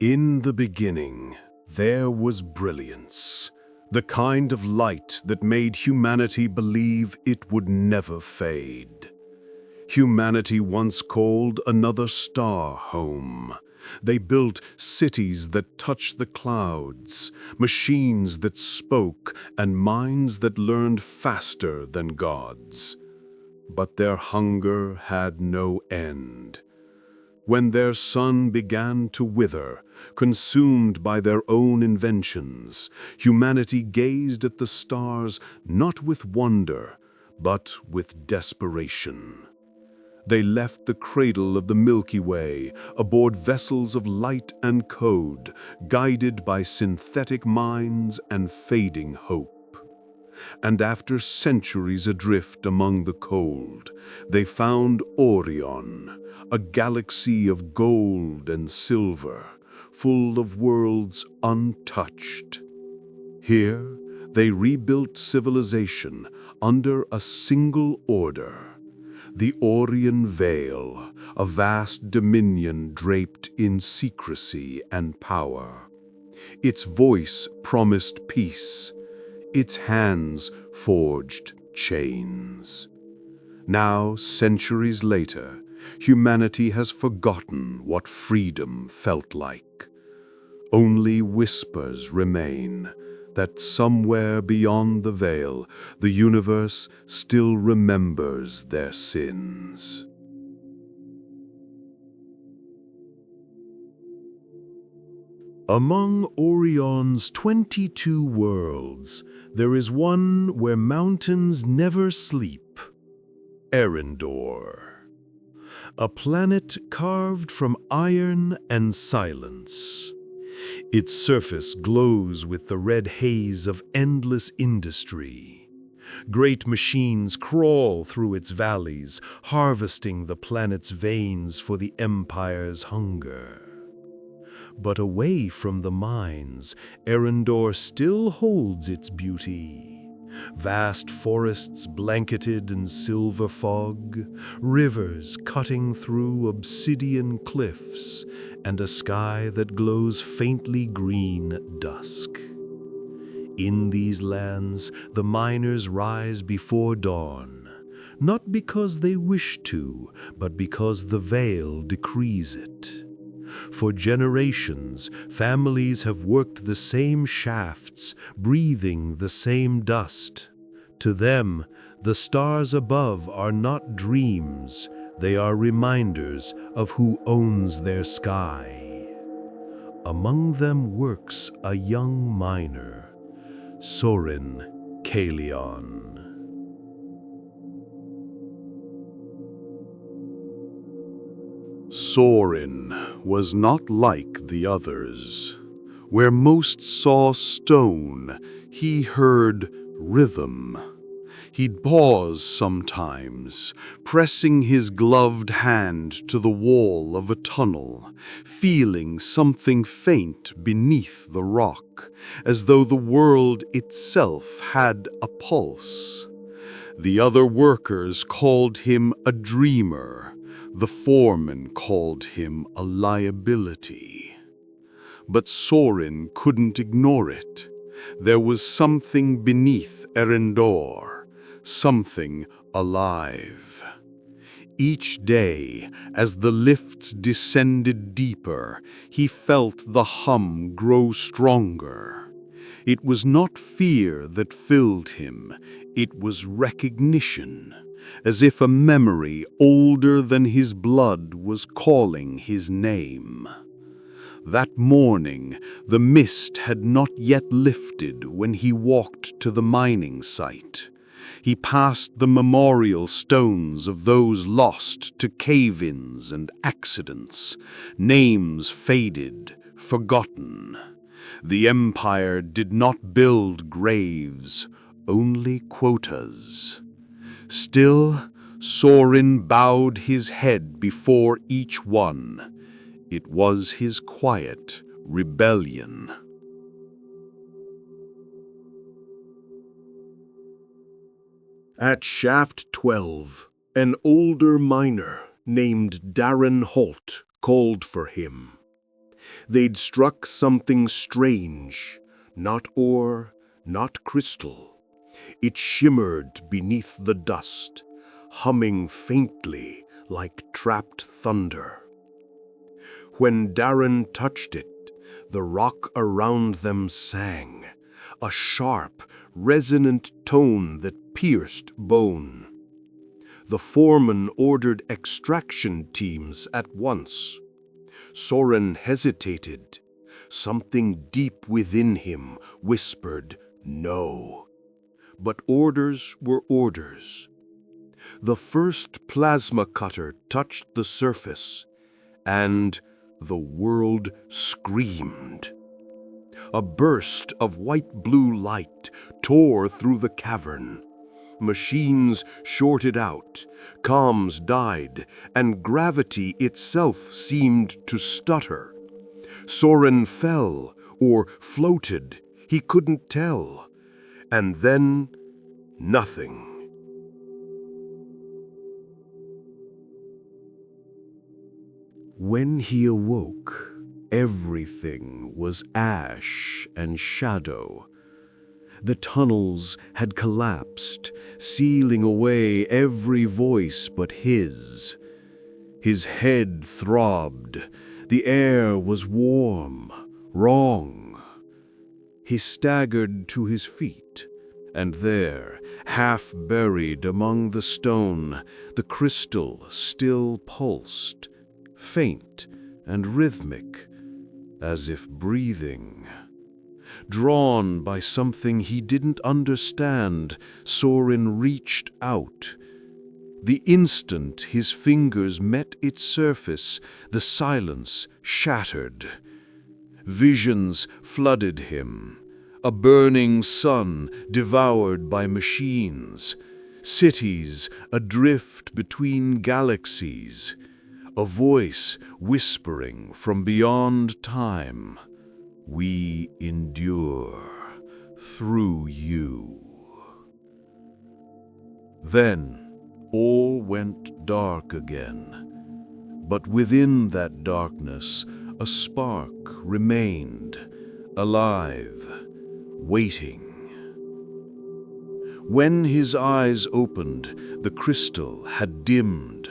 In the beginning, there was brilliance, the kind of light that made humanity believe it would never fade. Humanity once called another star home. They built cities that touched the clouds, machines that spoke, and minds that learned faster than gods. But their hunger had no end. When their sun began to wither, consumed by their own inventions, humanity gazed at the stars not with wonder, but with desperation. They left the cradle of the Milky Way aboard vessels of light and code, guided by synthetic minds and fading hope. And after centuries adrift among the cold, they found Aurion, a galaxy of gold and silver, full of worlds untouched. Here, they rebuilt civilization under a single order. The Aurion Veil, a vast dominion draped in secrecy and power. Its voice promised peace. Its hands forged chains. Now, centuries later, humanity has forgotten what freedom felt like. Only whispers remain that somewhere beyond the veil, the universe still remembers their sins. Among Aurion's 22 worlds, there is one where mountains never sleep. Erendor. A planet carved from iron and silence. Its surface glows with the red haze of endless industry. Great machines crawl through its valleys, harvesting the planet's veins for the Empire's hunger. But away from the mines, Erendor still holds its beauty. Vast forests blanketed in silver fog, rivers cutting through obsidian cliffs, and a sky that glows faintly green at dusk. In these lands, the miners rise before dawn, not because they wish to, but because the veil decrees it. For generations, families have worked the same shafts, breathing the same dust. To them, the stars above are not dreams, they are reminders of who owns their sky. Among them works a young miner, Soren Kalion. Soren was not like the others. Where most saw stone, he heard rhythm. He'd pause sometimes, pressing his gloved hand to the wall of a tunnel, feeling something faint beneath the rock, as though the world itself had a pulse. The other workers called him a dreamer. The foreman called him a liability. But Soren couldn't ignore it. There was something beneath Erendor, something alive. Each day, as the lifts descended deeper, he felt the hum grow stronger. It was not fear that filled him, it was recognition. As if a memory older than his blood was calling his name. That morning, the mist had not yet lifted when he walked to the mining site. He passed the memorial stones of those lost to cave-ins and accidents, names faded, forgotten. The Empire did not build graves, only quotas. Still, Soren bowed his head before each one. It was his quiet rebellion. At Shaft 12, an older miner named Darren Holt called for him. They'd struck something strange, not ore, not crystal. It shimmered beneath the dust, humming faintly like trapped thunder. When Darren touched it, the rock around them sang, a sharp, resonant tone that pierced bone. The foreman ordered extraction teams at once. Soren hesitated. Something deep within him whispered no. But orders were orders. The first plasma cutter touched the surface, and the world screamed. A burst of white-blue light tore through the cavern. Machines shorted out, comms died, and gravity itself seemed to stutter. Soren fell or floated, he couldn't tell. And then, nothing. When he awoke, everything was ash and shadow. The tunnels had collapsed, sealing away every voice but his. His head throbbed. The air was warm, wrong. He staggered to his feet, and there, half buried among the stone, the crystal still pulsed, faint and rhythmic, as if breathing. Drawn by something he didn't understand, Soren reached out. The instant his fingers met its surface, the silence shattered. Visions flooded him. A burning sun devoured by machines. Cities adrift between galaxies. A voice whispering from beyond time. We endure through you. Then all went dark again, but within that darkness a spark remained, alive, waiting. When his eyes opened, the crystal had dimmed,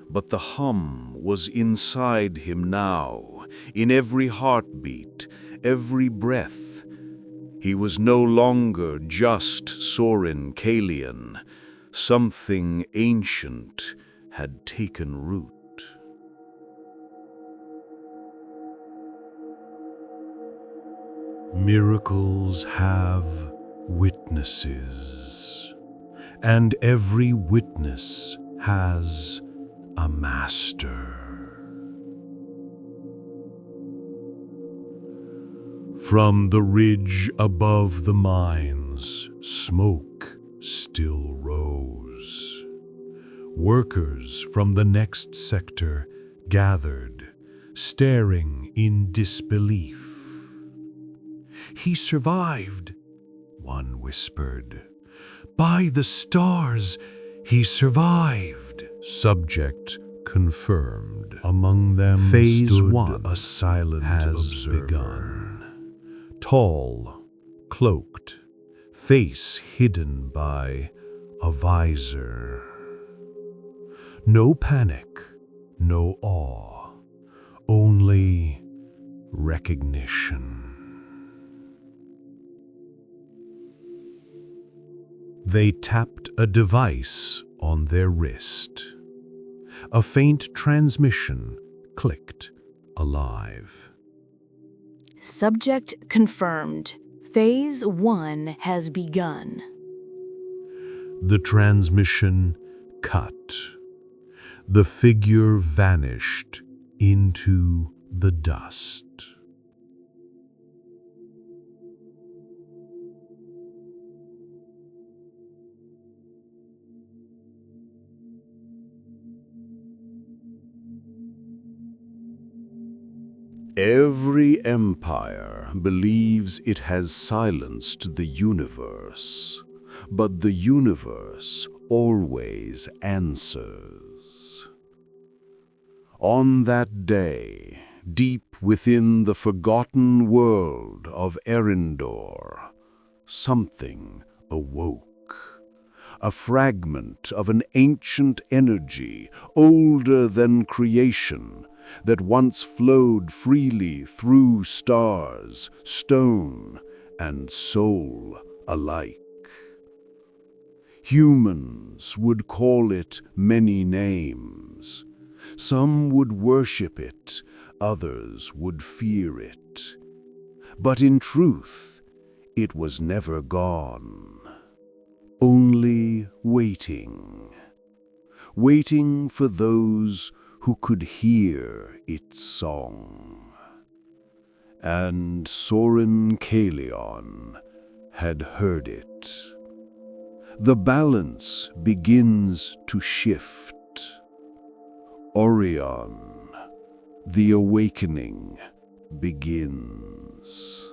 but the hum was inside him now, in every heartbeat, every breath. He was no longer just Soren Kalian. Something ancient had taken root. Miracles have witnesses, and every witness has a master. From the ridge above the mines, smoke still rose. Workers from the next sector gathered, staring in disbelief. "He survived," one whispered. "By the stars, he survived." Subject confirmed. Among them Phase stood 1 a silent observer. begun. Tall, cloaked, face hidden by a visor. No panic, no awe, only recognition. They tapped a device on their wrist. A faint transmission clicked, alive. Subject confirmed. Phase 1 has begun. The transmission cut. The figure vanished into the dust. Every empire believes it has silenced the universe, but the universe always answers. On that day, Deep within the forgotten world of Erindor, something awoke. A fragment of an ancient energy, older than creation, that once flowed freely through stars, stone, and soul alike. Humans would call it many names. Some would worship it, others would fear it. But in truth, it was never gone. Only waiting. Waiting for those who could hear its song. And Soren had heard it. The balance begins to shift. Aurion, the awakening begins.